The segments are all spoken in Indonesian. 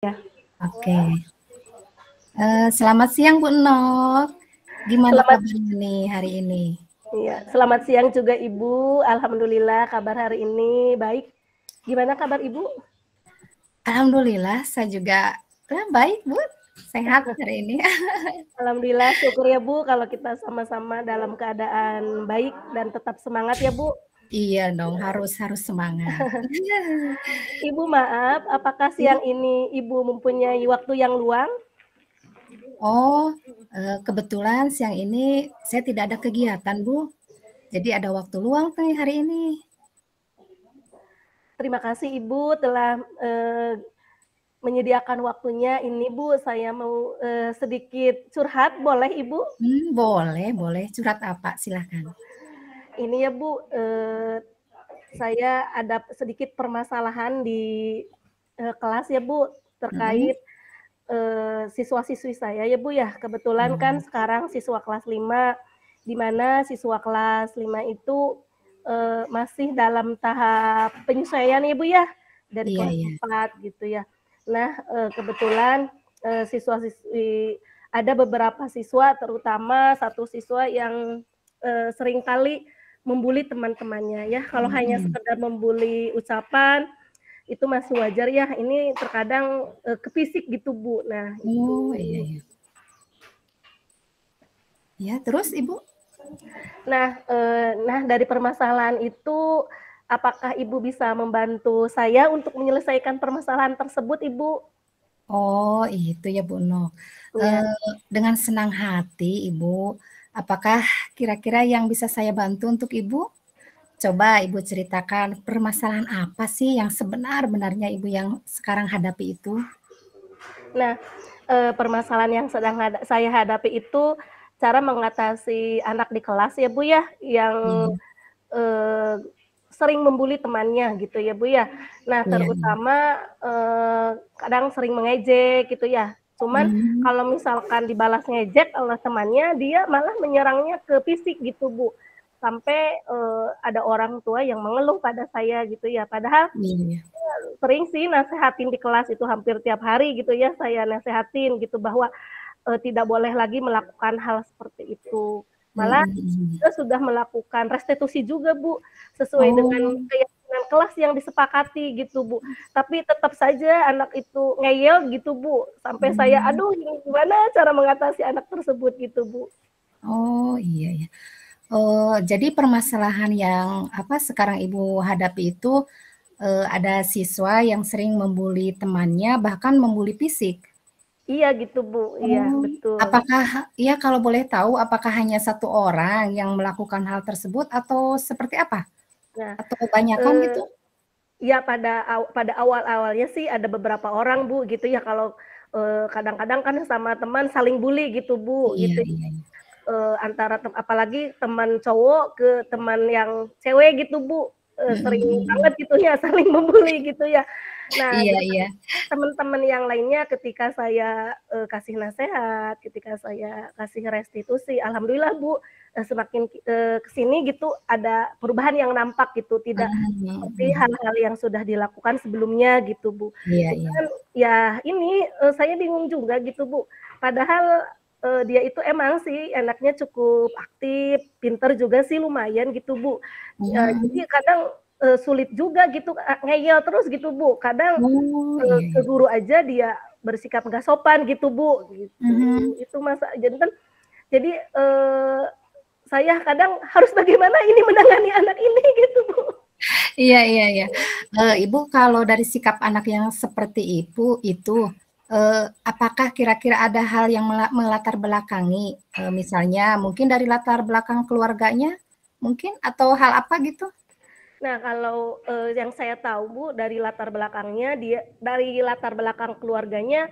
Ya. Oke. Selamat siang Bu Nok. Gimana kabarnya nih hari ini? Iya, selamat siang juga Ibu. Alhamdulillah kabar hari ini baik. Gimana kabar Ibu? Alhamdulillah saya juga baik Bu. Sehat hari ini. Alhamdulillah, syukur ya Bu kalau kita sama-sama dalam keadaan baik dan tetap semangat ya Bu. Iya dong, harus semangat. Ibu maaf, apakah Iya. siang ini Ibu mempunyai waktu yang luang? Oh, kebetulan siang ini saya tidak ada kegiatan Bu. Jadi ada waktu luang nih hari ini. Terima kasih Ibu telah menyediakan waktunya. Ini Bu, saya mau sedikit curhat, boleh Ibu? Boleh. Curhat apa? Silakan. Ini ya Bu, saya ada sedikit permasalahan di kelas ya Bu, terkait siswa-siswi saya ya Bu ya. Kebetulan kan sekarang siswa kelas 5, di mana siswa kelas 5 itu masih dalam tahap penyesuaian ya Bu ya, dari kelas 4 gitu ya. Nah, kebetulan siswa-siswi ada beberapa siswa, terutama satu siswa yang seringkali membuli teman-temannya ya. Kalau hanya sekedar membuli ucapan, itu masih wajar ya. Ini terkadang ke fisik gitu Bu. Nah, Oh, iya. Ya, terus Ibu? Nah, dari permasalahan itu, apakah Ibu bisa membantu saya untuk menyelesaikan permasalahan tersebut, Ibu? Oh, itu ya Bu Nok. Ya. Dengan senang hati Ibu, apakah kira-kira yang bisa saya bantu untuk Ibu? Coba Ibu ceritakan permasalahan apa sih yang sebenar-benarnya Ibu yang sekarang hadapi itu? Nah, permasalahan yang sedang saya hadapi itu cara mengatasi anak di kelas ya Bu ya, yang Iya. sering membuli temannya gitu ya Bu ya. Nah, Iya. terutama kadang sering mengejek gitu ya. Cuman kalau misalkan dibalas ngejek oleh temannya, dia malah menyerangnya ke fisik gitu Bu. Sampai ada orang tua yang mengeluh pada saya gitu ya. Padahal Iya. sering sih nasehatin di kelas itu hampir tiap hari gitu ya, saya nasehatin gitu bahwa tidak boleh lagi melakukan hal seperti itu. Malah kita sudah melakukan restitusi juga Bu, sesuai dengan Oh. keyakinan kelas yang disepakati gitu Bu. Tapi tetap saja anak itu ngeyel gitu Bu, sampai saya, aduh ini gimana cara mengatasi anak tersebut gitu Bu. Oh, iya. Oh, jadi permasalahan yang sekarang Ibu hadapi itu ada siswa yang sering membuli temannya, bahkan membuli fisik. Iya gitu Bu, iya Oh, betul. apakah ya kalau boleh tahu apakah hanya satu orang yang melakukan hal tersebut atau seperti apa? Nah, Atau kebanyakan eee, gitu? ya pada awal-awalnya sih ada beberapa orang Bu gitu ya, kalau kadang-kadang kan sama teman saling bully gitu Bu, Iya. gitu. Antara apalagi teman cowok ke teman yang cewek gitu Bu, sering banget gitu ya saling membuli gitu ya. Nah, Iya. teman-teman yang lainnya ketika saya kasih nasehat, ketika saya kasih restitusi, alhamdulillah Bu, semakin ke sini gitu ada perubahan yang nampak gitu, tidak seperti hal-hal yang sudah dilakukan sebelumnya gitu Bu. Iya. Cuman ya ini saya bingung juga gitu Bu, padahal dia itu emang sih anaknya cukup aktif, pinter juga sih lumayan gitu Bu. Jadi kadang sulit juga gitu, ngeyel terus gitu Bu, kadang Oh, ke iya. guru aja dia bersikap nggak sopan gitu Bu, gitu. Itu masa jadi saya kadang harus bagaimana ini menangani anak ini gitu Bu. Iya. Ibu kalau dari sikap anak yang seperti itu, apakah kira-kira ada hal yang melatar belakangi, misalnya mungkin dari latar belakang keluarganya, mungkin atau hal apa gitu? Nah, kalau yang saya tahu Bu dari latar belakangnya, dari latar belakang keluarganya,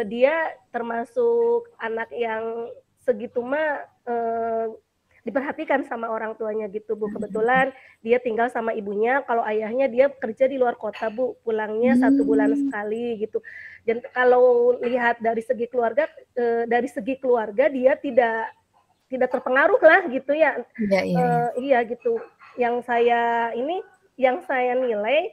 dia termasuk anak yang segitu mah diperhatikan sama orang tuanya gitu Bu. Kebetulan dia tinggal sama ibunya, kalau ayahnya dia kerja di luar kota Bu, pulangnya 1 bulan sekali gitu. Dan kalau lihat dari segi keluarga dia tidak terpengaruh lah gitu ya. Iya. Iya gitu. Yang saya nilai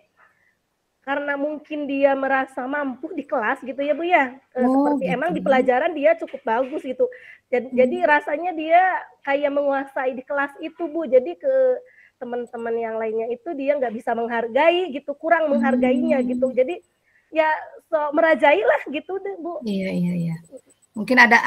karena mungkin dia merasa mampu di kelas gitu ya Bu ya, Oh seperti emang gitu. di pelajaran dia cukup bagus gitu. Jadi rasanya dia kayak menguasai di kelas itu Bu, jadi ke teman-teman yang lainnya itu dia nggak bisa menghargai gitu, kurang menghargainya gitu. Jadi ya merajailah gitu deh Bu. Iya iya iya. Mungkin ada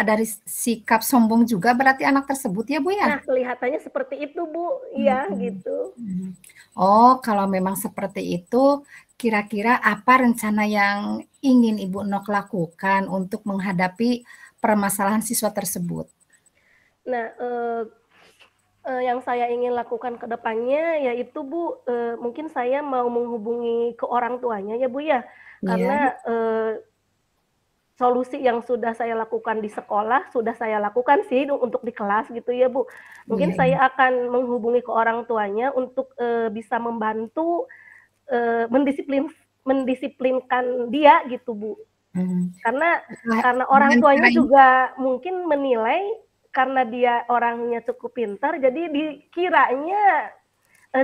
dari sikap sombong juga berarti anak tersebut ya Bu Nah ya? kelihatannya seperti itu Bu, iya Mhm, gitu. mhm. Oh kalau memang seperti itu, kira-kira apa rencana yang ingin Ibu Nok lakukan untuk menghadapi permasalahan siswa tersebut? Nah, yang saya ingin lakukan ke depannya yaitu Bu, mungkin saya mau menghubungi ke orang tuanya ya Bu ya, Iya, karena, solusi yang sudah saya lakukan di sekolah, sudah saya lakukan sih untuk di kelas gitu ya Bu. iya Mungkin iya. saya akan menghubungi ke orang tuanya untuk, bisa membantu, mendisiplinkan dia gitu Bu. Mhm. Karena Wah, karena orang dengan cara tuanya ini juga mungkin menilai karena dia orangnya cukup pintar, jadi dikiranya,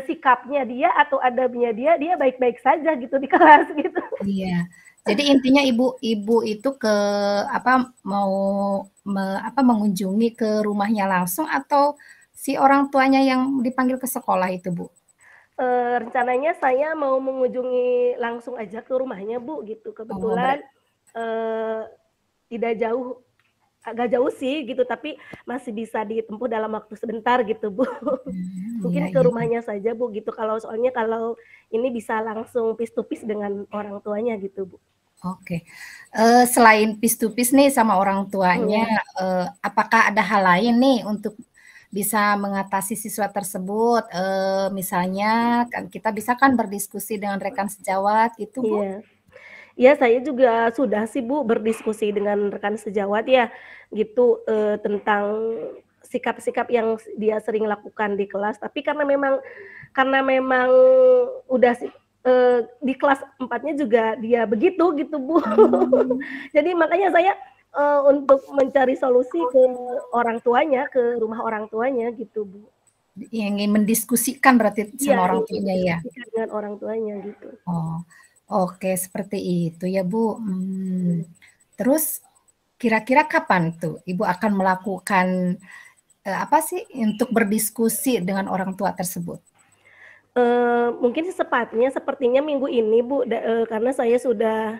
sikapnya dia atau adabnya dia baik-baik saja gitu di kelas gitu. iya. Jadi intinya ibu itu mau mengunjungi ke rumahnya langsung atau si orang tuanya yang dipanggil ke sekolah itu, Bu? Rencananya saya mau mengunjungi langsung aja ke rumahnya Bu gitu, Oh, kebetulan, eee, tidak jauh, agak jauh sih gitu, tapi masih bisa ditempuh dalam waktu sebentar gitu Bu. iya Mungkin ke iya iya. rumahnya saja Bu gitu, soalnya kalau ini bisa langsung face to face dengan orang tuanya gitu Bu. Oke. Selain piece to piece nih sama orang tuanya, Iya. apakah ada hal lain nih untuk bisa mengatasi siswa tersebut? Misalnya kan kita bisa kan berdiskusi dengan rekan sejawat gitu, Bu? Iya. Iya, saya juga sudah sih Bu berdiskusi dengan rekan sejawat ya, gitu, tentang sikap-sikap yang dia sering lakukan di kelas. Tapi karena memang udah di kelas 4-nya juga dia begitu, gitu Bu. Mmm. Jadi makanya saya, untuk mencari solusi ke orang tuanya, ke rumah orang tuanya gitu Bu. Ingin mendiskusikan berarti Iya, sama orang ingin tuanya ya? mendiskusikan dengan orang tuanya gitu. Oh, oke seperti itu ya, Bu. Terus kira-kira kapan tuh Ibu akan melakukan, apa sih, untuk berdiskusi dengan orang tua tersebut? Mungkin sepertinya minggu ini Bu, karena saya sudah,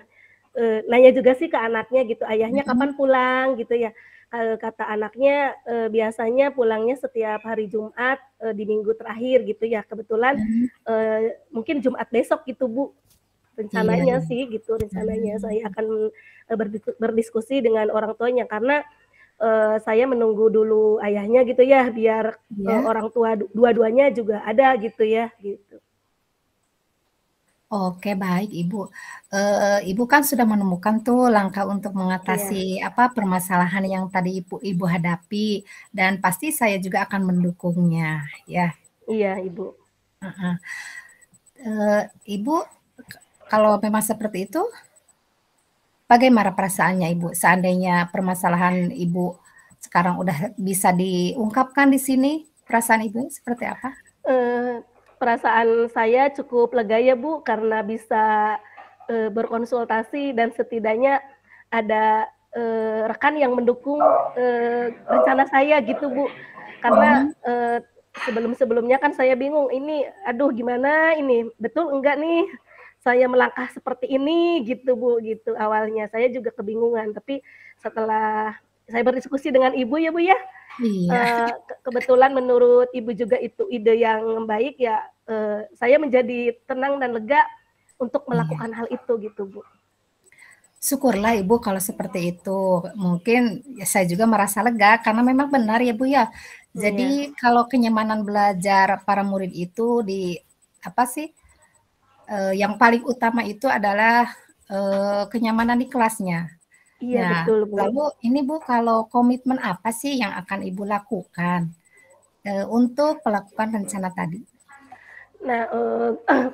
nanya juga sih ke anaknya gitu, "Ayahnya Mhm, kapan pulang?" Gitu ya. Kata anaknya, biasanya pulangnya setiap hari Jumat, di minggu terakhir gitu ya. Kebetulan, mhm, mungkin Jumat besok gitu Bu, iya rencananya iya, sih gitu, rencananya mmm, saya akan, berdiskusi dengan orang tuanya karena, saya menunggu dulu ayahnya gitu ya, biar, iya. orang tua dua-duanya juga ada gitu ya, gitu. Oke baik Ibu, Ibu kan sudah menemukan tuh langkah untuk Iya, mengatasi permasalahan yang tadi Ibu hadapi dan pasti saya juga akan mendukungnya ya, iya Ibu. heeh. Ibu kalau memang seperti itu, bagaimana perasaannya Ibu seandainya permasalahan Ibu sekarang udah bisa diungkapkan di sini, perasaan Ibu seperti apa? Eee, Perasaan saya cukup lega ya Bu, karena bisa, berkonsultasi dan setidaknya ada, rekan yang mendukung, rencana saya gitu Bu. Karena, Mhm, sebelum-sebelumnya kan saya bingung, ini aduh gimana ini, betul enggak nih saya melangkah seperti ini gitu Bu, gitu awalnya. Saya juga kebingungan, tapi setelah saya berdiskusi dengan Ibu ya Bu ya, iya. kebetulan menurut Ibu juga itu ide yang baik ya, saya menjadi tenang dan lega untuk Iya. melakukan hal itu gitu, Bu. Syukurlah Ibu kalau seperti itu. Mungkin ya saya juga merasa lega karena memang benar ya Bu ya. Iya, Jadi kalau kenyamanan belajar para murid itu di apa sih, yang paling utama itu adalah, kenyamanan di kelasnya. iya Nah, betul, Bu. lalu ini Bu kalau komitmen apa sih yang akan Ibu lakukan, untuk melakukan rencana tadi? Nah,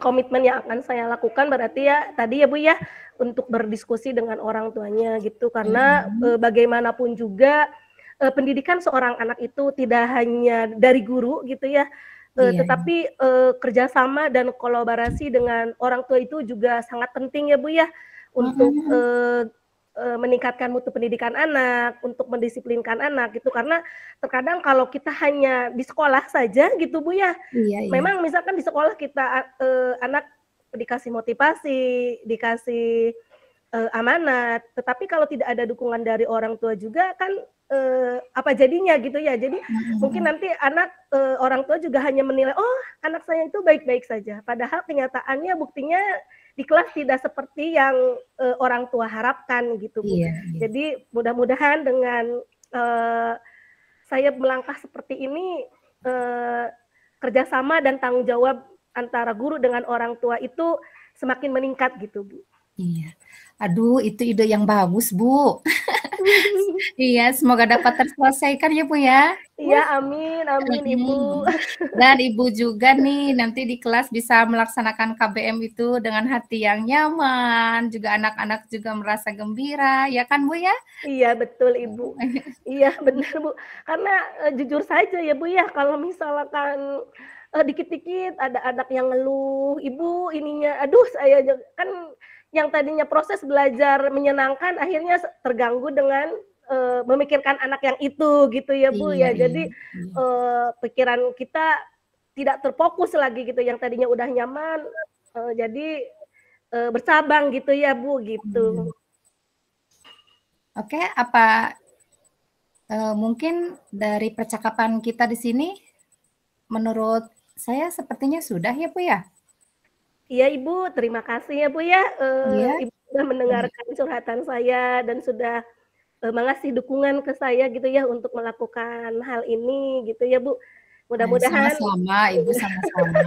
komitmen yang akan saya lakukan berarti ya tadi ya, Bu, ya, untuk berdiskusi dengan orang tuanya gitu karena, Mhm, bagaimanapun juga, pendidikan seorang anak itu tidak hanya dari guru gitu ya, Iya, iya. tetapi, kerjasama dan kolaborasi dengan orang tua itu juga sangat penting ya Bu ya, untuk, Mhm. meningkatkan mutu pendidikan anak, untuk mendisiplinkan anak gitu. Karena terkadang kalau kita hanya di sekolah saja gitu Bu ya, Iya, iya. memang misalkan di sekolah kita, anak dikasih motivasi, dikasih, amanat, tetapi kalau tidak ada dukungan dari orang tua juga kan, apa jadinya gitu ya. Jadi Mhm, mungkin mhm. nanti anak, orang tua juga hanya menilai, "Oh, anak saya itu baik-baik saja." Padahal kenyataannya buktinya di kelas tidak seperti yang, orang tua harapkan gitu, Bu. Iya, iya. Jadi mudah-mudahan dengan, eee, saya melangkah seperti ini, eee, kerjasama dan tanggung jawab antara guru dengan orang tua itu semakin meningkat gitu, Bu. Iya. Aduh, itu ide yang bagus, Bu. Iya, semoga dapat terselesaikan ya, Bu, ya. Iya, amin amin, Ibu. Mhm. Dan Ibu juga nih nanti di kelas bisa melaksanakan KBM itu dengan hati yang nyaman, juga anak-anak juga merasa gembira, ya kan, Bu, ya? Iya, betul, Ibu. Iya, benar, Bu. Karena, jujur saja ya, Bu, ya, kalau misalkan, dikit-dikit ada anak yang ngeluh, "Ibu ininya aduh saya kan yang tadinya proses belajar menyenangkan akhirnya terganggu dengan, memikirkan anak yang itu, gitu ya, Bu, Iya, ya. iya, Jadi, iya. pikiran kita tidak terfokus lagi gitu, yang tadinya udah nyaman, jadi, bercabang gitu ya, Bu, Mmm. gitu. Oke, apa, mungkin dari percakapan kita di sini, menurut saya sepertinya sudah ya, Bu, ya? Iya Ibu, terima kasih ya Bu ya, Iya? Ibu sudah Iya. mendengarkan curhatan saya dan sudah, mengasih dukungan ke saya gitu ya untuk melakukan hal ini gitu ya Bu. Mudah-mudahan Sama-sama, Ibu sama-sama.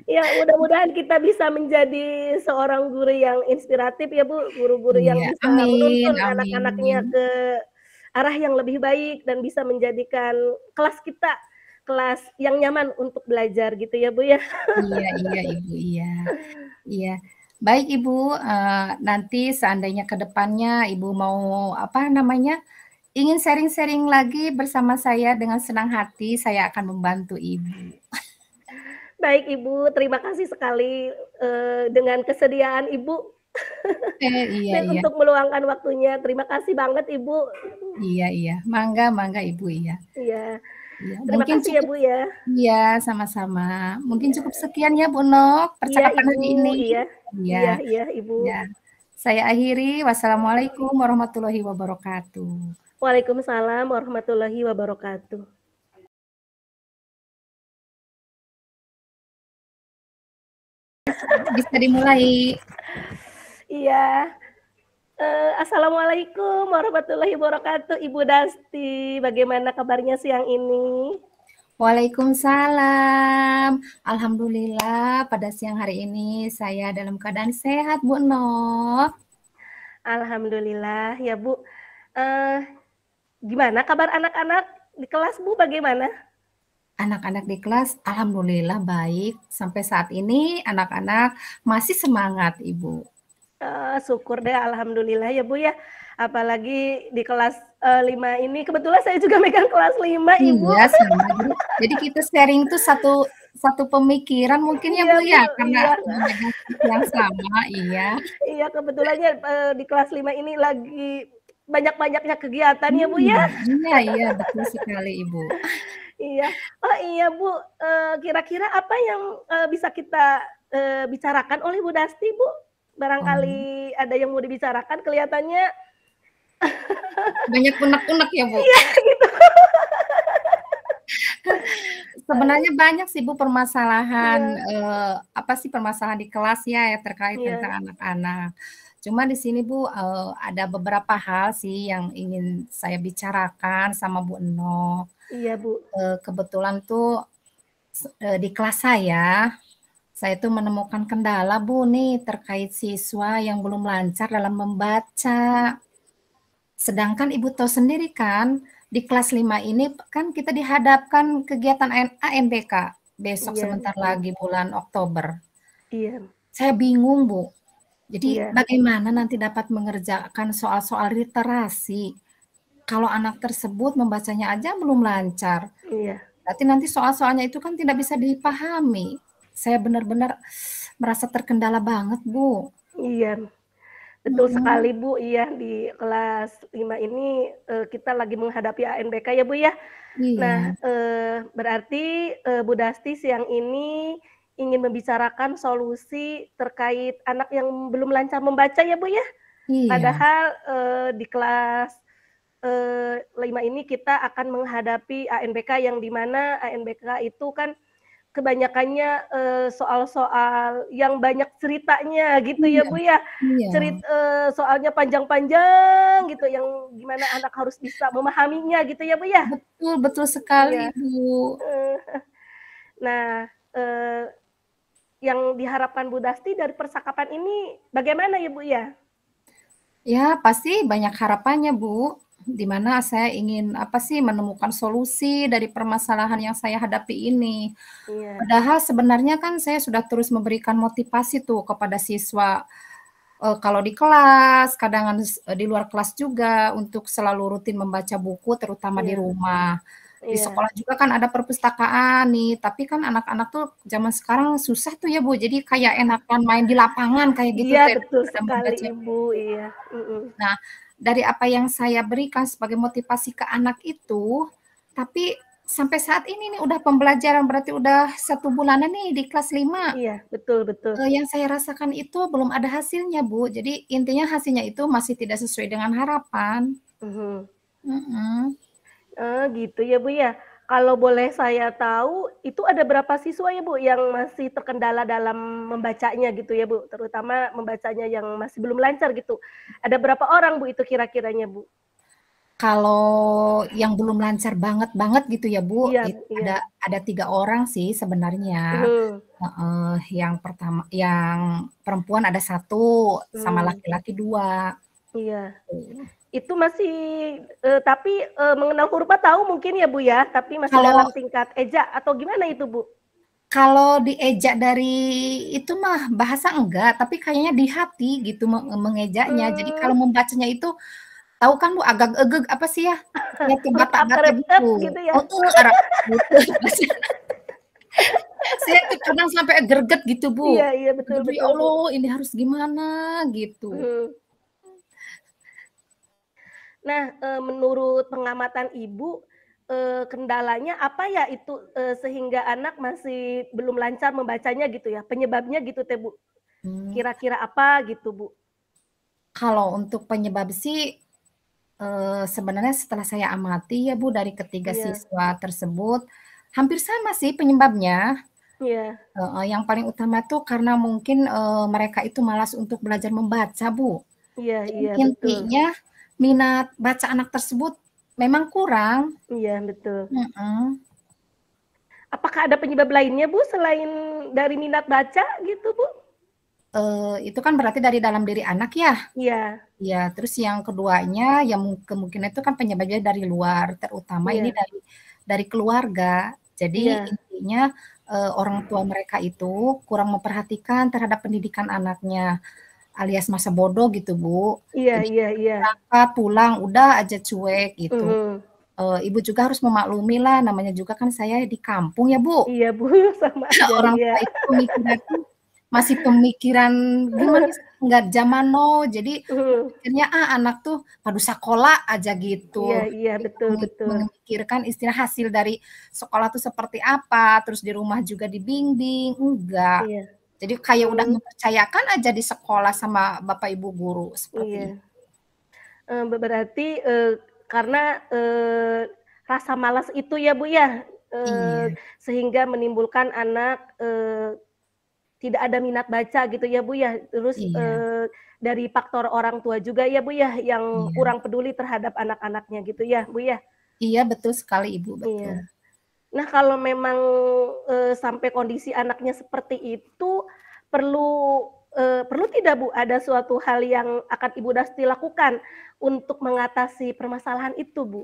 ya mudah-mudahan kita bisa menjadi seorang guru yang inspiratif ya Bu, guru-guru yang Iya, bisa amin menuntun anak-anaknya amin. ke arah yang lebih baik dan bisa menjadikan kelas kita, kelas yang nyaman untuk belajar gitu ya Bu ya. Iya iya, Ibu, iya. Iya. Baik Ibu, nanti seandainya ke depannya Ibu mau, apa namanya, ingin sharing-sharing lagi bersama saya dengan senang hati, saya akan membantu Ibu. Baik Ibu, terima kasih sekali, dengan kesediaan Ibu Iya dan iya. untuk meluangkan waktunya. Terima kasih banget Ibu. Iya iya. Mangga mangga Ibu, iya. Iya, Iya, terima mungkin kasih ya cukup Bu ya. iya, sama-sama. Mungkin Iya. cukup sekian ya, Bu Nok, Iya percakapan Ibu, hari ini. iya. Iya Iya iya Ibu. iya. Saya akhiri, wassalamualaikum warahmatullahi wabarakatuh. Waalaikumsalam warahmatullahi wabarakatuh. Bisa dimulai. Iya, assalamualaikum warahmatullahi wabarakatuh, Ibu Dasti. Bagaimana kabarnya siang ini? Waalaikumsalam. Alhamdulillah pada siang hari ini saya dalam keadaan sehat, Bu Nok. Alhamdulillah ya Bu. Eee, gimana kabar anak-anak di kelas Bu, bagaimana? Anak-anak di kelas alhamdulillah baik. Sampai saat ini anak-anak masih semangat, Ibu. Syukur deh alhamdulillah ya, Bu, ya. Apalagi di kelas, 5 ini kebetulan saya juga megang kelas 5, Ibu. Iya sama. Jadi kita sharing tuh satu satu pemikiran mungkin ya, Iya, Bu, Bu, ya? Karena iya. memegang visi yang sama, iya. Iya, kebetulannya, di kelas 5 ini lagi banyak-banyaknya kegiatan ya, Bu, ya. Iya iya, betul sekali, Ibu. Iya. Oh iya, Bu, kira-kira apa yang, bisa kita, bicarakan oleh Bu Dasti, Bu? Oh, Barangkali ada yang mau dibicarakan kelihatannya banyak unek-unek ya, Bu? iya, gitu. Sebenarnya banyak sih, Bu, permasalahan, Iya apa sih, permasalahan di kelas ya, yang terkait iya tentang anak-anak. Cuma di sini, Bu, ada beberapa hal sih yang ingin saya bicarakan sama Bu Eno. iya, Bu. Kebetulan tuh di kelas saya tuh menemukan kendala, Bu, nih terkait siswa yang belum lancar dalam membaca. Sedangkan Ibu tahu sendiri kan, di kelas 5 ini kan kita dihadapkan kegiatan AMBK besok Iya, sebentar lagi bulan Oktober. iya, Saya bingung, Bu. Jadi iya, bagaimana nanti dapat mengerjakan soal-soal literasi kalau anak tersebut membacanya aja belum lancar. iya. Berarti nanti soal-soalnya itu kan tidak bisa dipahami. Saya benar-benar merasa terkendala banget, Bu. Iya, betul Mhm. sekali, Bu. Iya, di kelas 5 ini, kita lagi menghadapi ANBK ya, Bu, ya. Iya, Nah, berarti, Bu Dasti siang ini ingin membicarakan solusi terkait anak yang belum lancar membaca ya, Bu, ya? iya, Padahal, di kelas, 5 ini kita akan menghadapi ANBK yang di mana ANBK itu kan kebanyakannya, soal-soal yang banyak ceritanya gitu ya, iya, Bu, ya. iya. Soalnya panjang-panjang gitu yang gimana anak harus bisa memahaminya gitu ya, Bu, ya? Betul betul sekali, Iya, Bu. eee, nah, yang diharapkan Bu Dasti dari percakapan ini bagaimana ya, Bu, ya? Ya, pasti banyak harapannya, Bu. Di mana saya ingin, apa sih, menemukan solusi dari permasalahan yang saya hadapi ini. Iya, Padahal sebenarnya kan saya sudah terus memberikan motivasi tuh kepada siswa, kalau di kelas, kadang di luar kelas juga untuk selalu rutin membaca buku terutama di iya, rumah. Di iya. sekolah juga kan ada perpustakaan nih, tapi kan anak-anak tuh zaman sekarang susah tuh ya, Bu, jadi kayak enakan main di lapangan kayak gitu Iya, teh betul daripada sekali, membaca Ibu, buku. iya, mhm. Nah, dari apa yang saya berikan sebagai motivasi ke anak itu, tapi sampai saat ini nih udah pembelajaran berarti udah 1 bulanan nih di kelas 5. Iya, betul betul. Yang saya rasakan itu belum ada hasilnya, Bu. Jadi intinya hasilnya itu masih tidak sesuai dengan harapan. Mhm. Mhm. Gitu ya, Bu, ya. Kalau boleh saya tahu, itu ada berapa siswa ya, Bu, yang masih terkendala dalam membacanya gitu ya, Bu? Terutama membacanya yang masih belum lancar gitu. Ada berapa orang, Bu, itu kira-kiranya, Bu? Kalau yang belum lancar banget-banget gitu ya, Bu, Iya itu iya. ada 3 orang sih sebenarnya. Mhm, Heeh, yang pertama yang perempuan ada 1 sama mmm, laki-laki 2 iya. tuh. Itu masih, tapi, mengenal huruf mah tahu mungkin ya, Bu, ya? Tapi masih Kalau dalam tingkat eja atau gimana itu, Bu? kalau diejak dari itu mah bahasa enggak, tapi kayaknya di hati gitu mengejaknya. Jadi Mmm, kalau membacanya itu tahu kan Bu agak-ageg apa sih ya, kayak huruf terbata-bata akrep-ep gitu. gitu ya? Heeh, Arab gitu. Saya tuh kadang sampai greget gitu, Iya Bu. iya, betul Aduh ya betul, Bu. Allah ini harus gimana gitu. Mhm. Nah, menurut pengamatan Ibu, kendalanya apa ya itu, sehingga anak masih belum lancar membacanya gitu ya, penyebabnya gitu teh, Bu? Mmm, Kira-kira apa gitu, Bu? kalau untuk penyebab sih, sebenarnya setelah saya amati ya Bu dari ketiga Iya siswa tersebut, hampir sama sih penyebabnya. iya Heeh, yang paling utama tuh karena mungkin, mereka itu malas untuk belajar membaca, Bu. iya Jadi iya, betul. intinya minat baca anak tersebut memang kurang. Iya, betul. Mhm. Apakah ada penyebab lainnya, Bu, selain dari minat baca gitu, Bu? Itu kan berarti dari dalam diri anak ya? Iya Iya, terus yang keduanya ya kemungkinan itu kan penyebabnya dari luar, terutama ini iya dari keluarga. Jadi iya intinya, orang tua mereka itu kurang memperhatikan terhadap pendidikan anaknya, alias masa bodoh gitu, Bu. iya Jadi iya iya. berangkat, pulang, udah aja cuek gitu. Mhm. Ibu juga harus memaklumi lah, namanya juga kan saya di kampung ya, Bu. Iya, Bu, sama aja, Orang iya. tua itu pemikirannya masih pemikiran gimana sih, nggak zaman now, jadi Mhm. berpikirnya, anak tuh padu sakola aja gitu. Iya iya, Tidak betul betul. memikirkan istilah hasil dari sekolah tuh seperti apa, terus di rumah juga dibimbing, enggak. Iya. Jadi kayak udah Mmm, mempercayakan aja di sekolah sama bapak ibu guru, seperti itu. iya. Berarti, karena, rasa malas itu ya, Bu, ya, Iya sehingga menimbulkan anak, tidak ada minat baca gitu ya, Bu, ya. Terus, iya dari faktor orang tua juga ya, Bu, ya, yang iya. kurang peduli terhadap anak-anaknya gitu ya, Bu, ya? Iya betul sekali Ibu, betul. Iya. Nah, kalau memang, sampai kondisi anaknya seperti itu, perlu tidak, Bu, ada suatu hal yang akan Ibu Dasti lakukan untuk mengatasi permasalahan itu, Bu?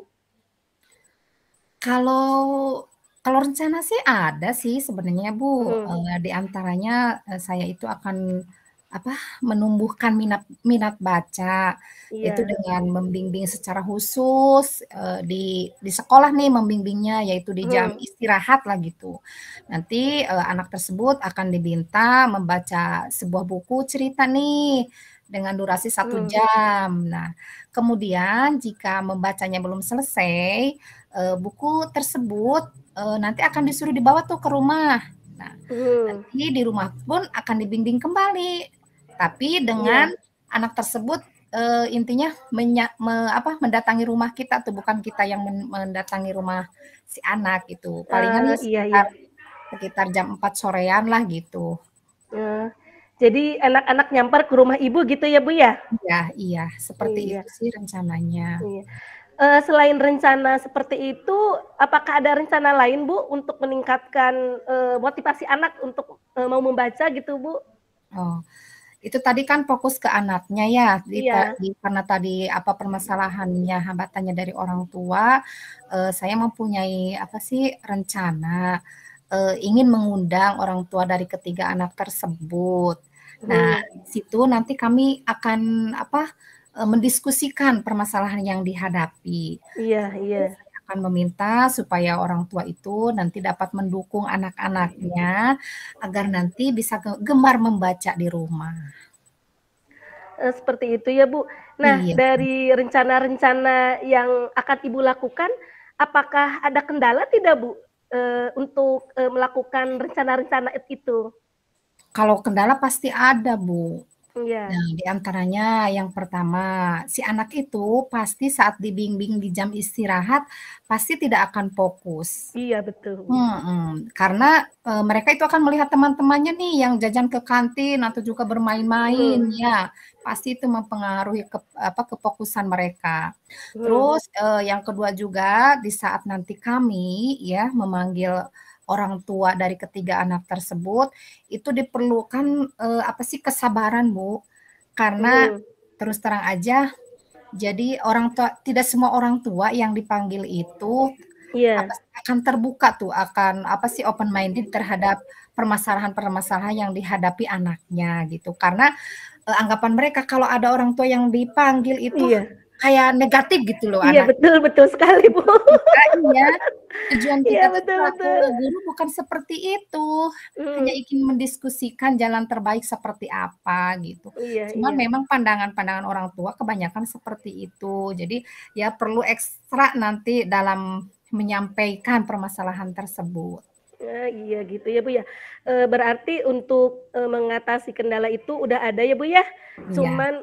Kalau kalau rencana sih ada sih sebenarnya Bu, Mhm, di antaranya, saya itu akan apa, menumbuhkan minat minat baca, itu Iya. dengan membimbing secara khusus, di sekolah nih membimbingnya, yaitu di jam Mhm. istirahat lah gitu. Nanti, anak tersebut akan diminta membaca sebuah buku cerita nih, dengan durasi 1 Mhm. jam. Nah, kemudian jika membacanya belum selesai, buku tersebut, nanti akan disuruh dibawa tuh ke rumah. Nah, Mhm. nanti di rumah pun akan dibimbing kembali, tapi dengan Iya. anak tersebut, intinya mendatangi rumah kita tuh, bukan kita yang mendatangi rumah si anak gitu. Palingan ya Iya iya. sekitar sekitar jam 4 sorean lah gitu. Eee, jadi anak-anak nyamper ke rumah Ibu gitu ya, Bu, ya? Iya iya, seperti Iya itu sih rencananya. iya. Selain rencana seperti itu, apakah ada rencana lain, Bu, untuk meningkatkan, motivasi anak untuk, mau membaca gitu, Bu? Oh, itu tadi kan fokus ke anaknya ya, Iya. karena tadi apa permasalahannya, hambatannya dari orang tua, saya mempunyai apa sih, rencana, ingin mengundang orang tua dari ketiga anak tersebut. Nah, Mhm. di situ nanti kami akan apa, mendiskusikan permasalahan yang dihadapi. Iya iya. Terus saya akan meminta supaya orang tua itu nanti dapat mendukung anak-anaknya, agar nanti bisa gemar membaca di rumah. Seperti itu ya, Bu. Nah, Iya. dari rencana-rencana yang akan Ibu lakukan, apakah ada kendala tidak, Bu, untuk, melakukan rencana-rencana itu? Kalau kendala pasti ada, Bu. Iya. Nah, di antaranya yang pertama, si anak itu pasti saat dibimbing di jam istirahat, pasti tidak akan fokus. Iya, betul, Bu. Karena, mereka itu akan melihat teman-temannya nih yang jajan ke kantin atau juga bermain-main Mhm ya, pasti itu mempengaruhi kefokusan mereka. mhm. Terus, yang kedua juga di saat nanti kami ya memanggil orang tua dari ketiga anak tersebut, itu diperlukan, apa sih, kesabaran, Bu. Karena Mhm. terus terang aja, jadi orang tua tidak semua orang tua yang dipanggil itu apa Iya sih, akan terbuka tuh, akan apa sih, open minded terhadap permasalahan-permasalahan yang dihadapi anaknya gitu. Karena, anggapan mereka kalau ada orang tua yang dipanggil itu iya. kayak negatif gitu loh Iya, anak. betul betul sekali, Bu. Makanya tujuan Iya, kita tuh betul selaku betul. guru bukan seperti itu, hanya Mhm. ingin mendiskusikan jalan terbaik seperti apa gitu. Iya Cuman iya. memang pandangan-pandangan orang tua kebanyakan seperti itu. Jadi ya perlu ekstra nanti dalam menyampaikan permasalahan tersebut. Iya gitu ya, Bu, ya. Berarti untuk, mengatasi kendala itu udah ada ya, Bu, ya. Iya Cuman,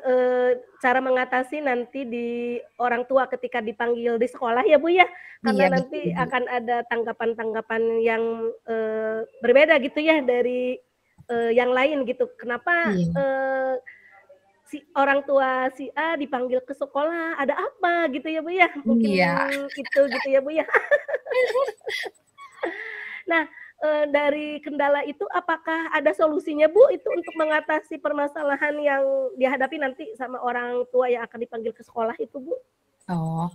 cara mengatasi nanti di orang tua ketika dipanggil di sekolah ya, Bu, ya. iya Karena betul nanti Ibu. akan ada tanggapan-tanggapan yang, berbeda gitu ya dari, yang lain gitu. Kenapa, Iya si orang tua si A dipanggil ke sekolah, ada apa gitu ya, Bu, ya. Mungkin iya. itu gitu ya, Bu, ya. Nah, dari kendala itu apakah ada solusinya, Bu, itu untuk mengatasi permasalahan yang dihadapi nanti sama orang tua yang akan dipanggil ke sekolah itu, Bu? Oh.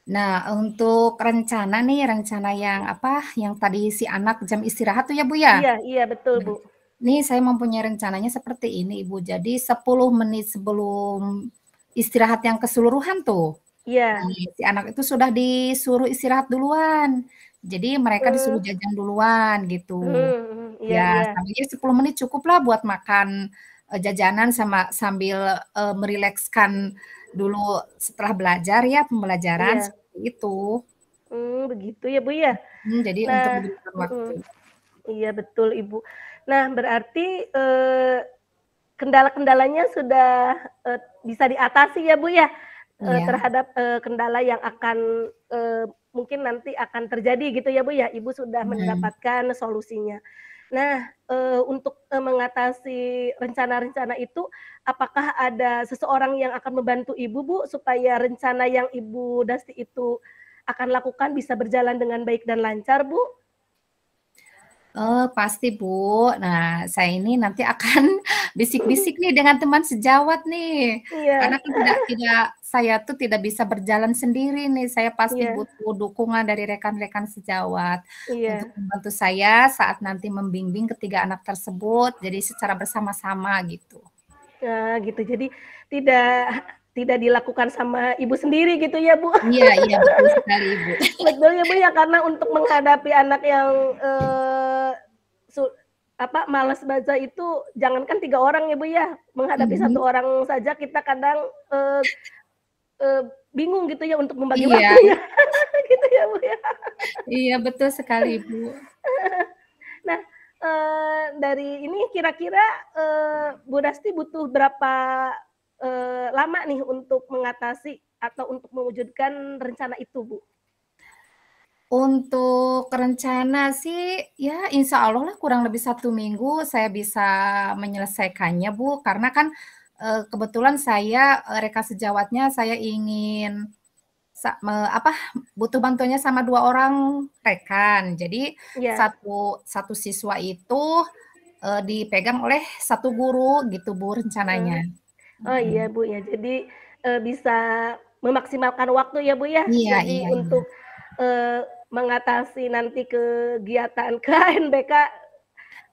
Nah, untuk rencana nih, rencana yang apa, yang tadi si anak jam istirahat tuh ya, Bu, ya? Iya iya betul, Nah, Bu. nih saya mempunyai rencananya seperti ini, Ibu. Jadi 10 menit sebelum istirahat yang keseluruhan tuh, Iya, nah, si anak itu sudah disuruh istirahat duluan. Jadi mereka disuruh eee, jajan duluan gitu. iya Ya, iya sampai 10 menit cukuplah buat makan, jajanan sambil, merilekskan dulu setelah belajar ya, pembelajaran iya, seperti itu. begitu ya, Bu, ya? Jadi untuk Nah menggunakan waktu. mhm, iya betul, Ibu. Nah berarti, kendala-kendalanya sudah, bisa diatasi ya, Bu, ya? Iya Terhadap, kendala yang akan, mungkin nanti akan terjadi gitu ya, Bu, ya? Ibu sudah mhm. mendapatkan solusinya. Nah, untuk, mengatasi rencana-rencana itu, apakah ada seseorang yang akan membantu Ibu, Bu, supaya rencana yang Ibu itu akan lakukan bisa berjalan dengan baik dan lancar, Bu? Oh, pasti Bu. Nah, saya ini nanti akan bisik-bisik nih dengan teman sejawat nih. Karena Iya, kan tidak saya tuh tidak bisa berjalan sendiri nih. Saya pasti iya, butuh dukungan dari rekan-rekan sejawat untuk iya. membantu saya saat nanti membimbing ketiga anak tersebut. Jadi secara bersama-sama gitu. Nah, gitu. Jadi tidak tidak dilakukan sama ibu sendiri gitu ya, Bu? Iya, iya betul sekali Ibu. Betul ya, Bu, ya, karena untuk menghadapi anak yang, su apa, malas baca itu jangankan 3 orang ya, Bu, ya, menghadapi satu Mhm. orang saja kita kadang, eee eee, bingung gitu ya untuk membagi Iya, waktunya, gitu ya, Bu, ya. iya betul sekali Ibu. Nah, dari ini kira-kira, Bu Dasti butuh berapa, lama nih untuk mengatasi atau untuk mewujudkan rencana itu, Bu? Untuk rencana sih, ya insya Allah lah kurang lebih 1 minggu saya bisa menyelesaikannya, Bu. Karena kan, kebetulan saya, reka sejawatnya saya ingin butuh bantuannya sama 2 orang rekan. Jadi Iya. satu satu siswa itu, dipegang oleh satu guru gitu, Bu, Eee, rencananya. oh iya, Mhm. Bu, ya. Jadi, bisa memaksimalkan waktu ya, Bu, ya. Iya, Jadi iya, iya. untuk, mengatasi nanti kegiatan KNBK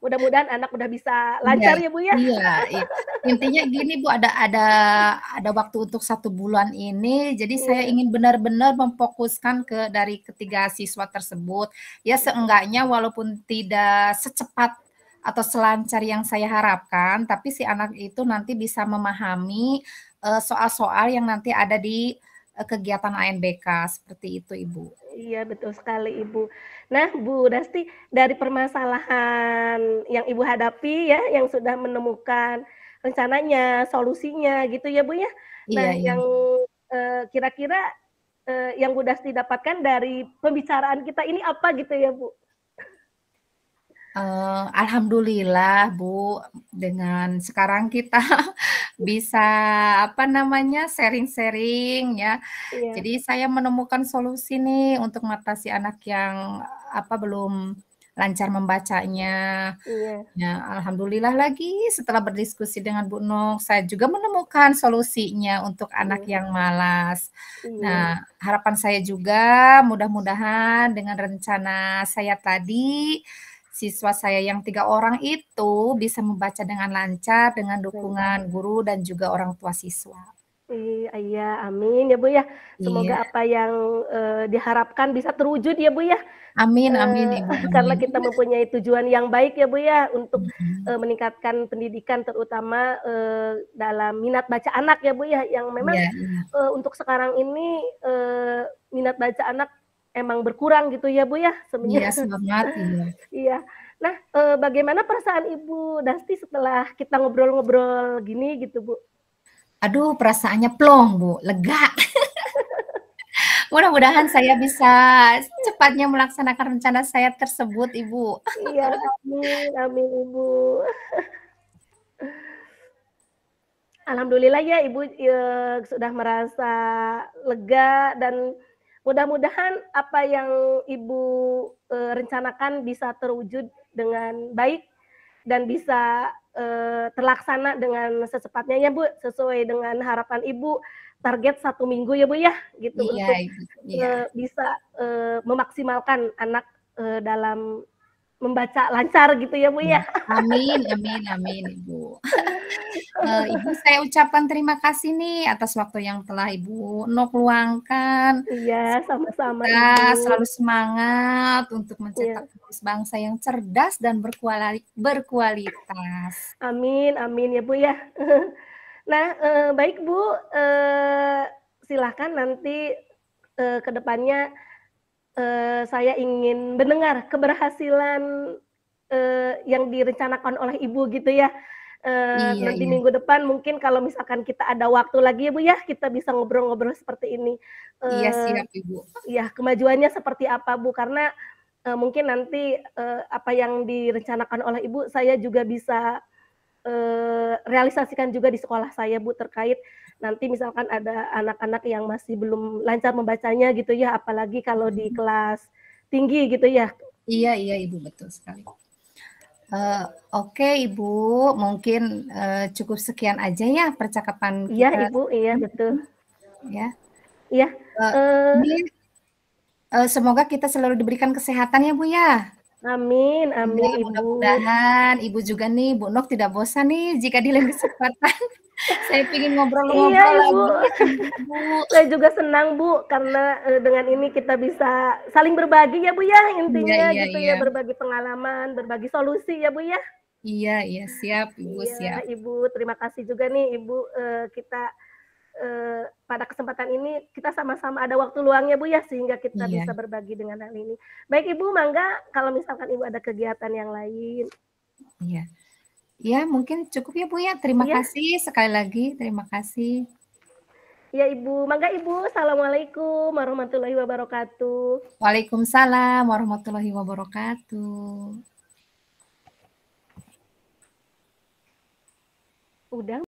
mudah-mudahan anak udah bisa Iya, lancar ya, Bu, ya. iya, iya. Intinya gini Bu, ada waktu untuk 1 bulan ini, jadi saya Iya, ingin benar-benar memfokuskan dari ketiga siswa tersebut. Ya seenggaknya walaupun tidak secepat atau selancar yang saya harapkan, tapi si anak itu nanti bisa memahami, soal-soal yang nanti ada di, kegiatan ANBK, seperti itu Ibu. iya, betul sekali, Ibu. Nah, Bu Dasti, dari permasalahan yang Ibu hadapi ya, yang sudah menemukan rencananya, solusinya gitu ya, Bu, ya. Nah, Iya, iya. yang, kira-kira, yang Bu Dasti dapatkan dari pembicaraan kita ini apa gitu ya, Bu? Alhamdulillah Bu, dengan sekarang kita bisa, apa namanya, sharing-sharing ya. Iya, Jadi saya menemukan solusi nih untuk mengatasi anak yang, belum lancar membacanya. iya, Ya, alhamdulillah lagi setelah berdiskusi dengan Bu Nok, saya juga menemukan solusinya untuk anak iya, yang malas. iya, Nah, harapan saya juga mudah-mudahan dengan rencana saya tadi, siswa saya yang 3 orang itu bisa membaca dengan lancar dengan lancar. dukungan guru dan juga orang tua siswa. Iya, amin ya, Bu, ya. Iya, Semoga apa yang, diharapkan bisa terwujud ya, Bu, ya. amin amin Ibu, Karena amin. kita mempunyai tujuan yang baik ya, Bu, ya, untuk, Mhm, meningkatkan pendidikan terutama, dalam minat baca anak ya, Bu, ya, yang memang, iya, iya. untuk sekarang ini, minat baca anak emang berkurang gitu ya, Bu, ya, Iya, semangat, iya. iya. Nah, bagaimana perasaan Ibu Dasti setelah kita ngobrol-ngobrol gini gitu, Bu? Aduh perasaannya plong Bu, lega. Mudah-mudahan saya bisa cepatnya melaksanakan rencana saya tersebut, Ibu. Iya, amin amin, Ibu. Alhamdulillah ya Ibu, sudah merasa lega dan mudah-mudahan apa yang Ibu, rencanakan bisa terwujud dengan baik dan bisa, terlaksana dengan secepatnya ya, Bu, sesuai dengan harapan Ibu, target 1 minggu ya, Bu, ya, gitu Iya, untuk, Ibu, iya. bisa, memaksimalkan anak, dalam membaca lancar gitu ya, Bu, Iya. ya. Amin amin amin, Ibu. Ibu saya ucapkan terima kasih nih atas waktu yang telah Ibu Nok luangkan. Iya, sama-sama Ibu. Semoga selalu semangat untuk mencetak Iya, penerus bangsa yang cerdas dan berkualitas. amin amin ya, Bu, ya. Nah, baik Bu, silakan nanti, ke depannya, saya ingin mendengar keberhasilan, yang direncanakan oleh Ibu gitu ya. Iya Nanti iya. minggu depan mungkin kalau misalkan kita ada waktu lagi ya, Bu, ya, kita bisa ngobrol-ngobrol seperti ini. Iya Eee, siap, Ibu. iya, kemajuannya seperti apa, Bu, karena, mungkin nanti, apa yang direncanakan oleh Ibu, saya juga bisa realisasikan juga di sekolah saya, Bu, terkait nanti misalkan ada anak-anak yang masih belum lancar membacanya gitu ya, apalagi kalau di Mhm. kelas tinggi gitu ya. Iya iya, Ibu, betul sekali. Oke Ibu, mungkin cukup sekian aja ya percakapan Iya kita. Ibu, iya betul. Ya, Iya, ini semoga kita selalu diberikan kesehatan ya Bu ya. amin, Ya, amin Ibu. mudah-mudahan Ibu juga nih, Bu Nok tidak bosan nih jika di lain kesempatan saya ingin Iya ngobrol-ngobrol Ibu, lagi sama Ibu. saya juga senang Bu karena dengan ini kita bisa saling berbagi ya Bu ya, Iya, intinya iya, gitu iya. ya, berbagi pengalaman, berbagi solusi ya Bu ya. Iya, iya, siap Ibu, siap. Iya Ibu, terima kasih juga nih Ibu, kita pada kesempatan ini kita sama-sama ada waktu luangnya Bu ya, sehingga kita Iya, bisa berbagi dengan hal ini. Baik Ibu, mangga kalau misalkan Ibu ada kegiatan yang lain. iya. Ya, mungkin cukup ya Bu ya. Terima Iya, kasih sekali lagi, terima kasih. iya Ibu. Mangga Ibu, assalamualaikum warahmatullahi wabarakatuh. Waalaikumsalam warahmatullahi wabarakatuh. Udah.